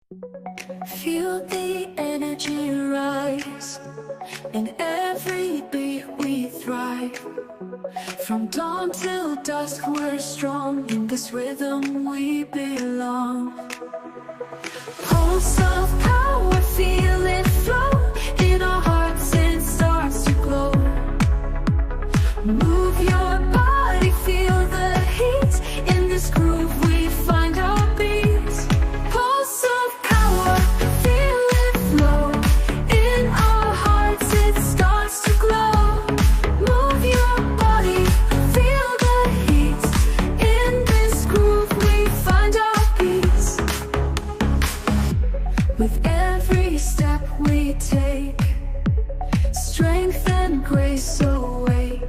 Feel the energy rise. In every beat we thrive. From dawn till dusk we're strong. In this rhythm we belong. Pulse of power, feel it flow. In our hearts it starts to glow. Move your body, feel the heat. In this groove we find our beat. Pulse of power, feel it flow. In our hearts it starts to glow. Move your body, feel the heat. In this groove we find our beats. With every step we take, strength and grace awake.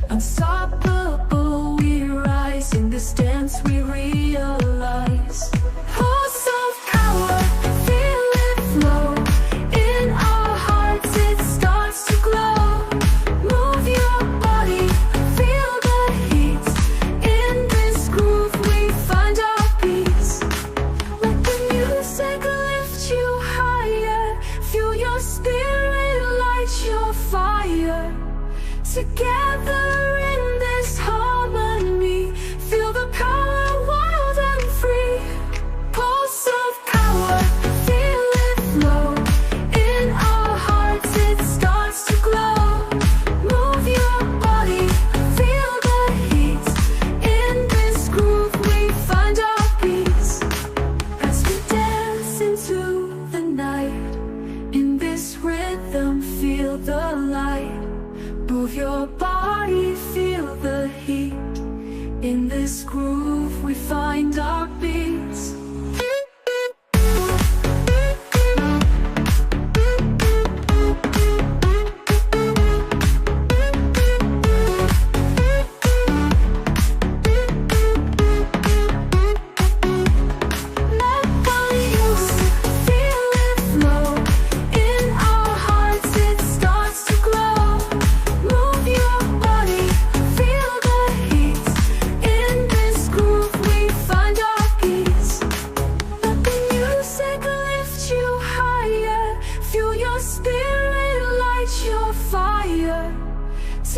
Unstoppable we rise. In this dance we realize. Pulse of power, feel it flow. In our hearts it starts to glow. Move your body, feel the heat. In this groove we find our peace. Let the music lift you higher. Feel your spirit light your fire. Together in this harmony, feel the power wild and free. Pulse of power, feel it flow. In our hearts it starts to glow. Move your body, feel the heat. In this groove we find our peace. As we dance into the night, in this rhythm feel the light. Move your body, feel the heat. In this groove we find our beats.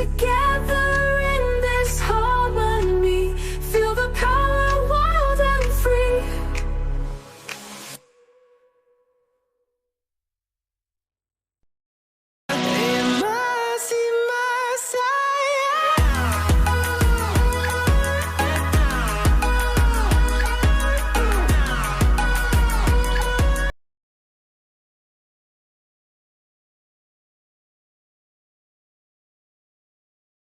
Together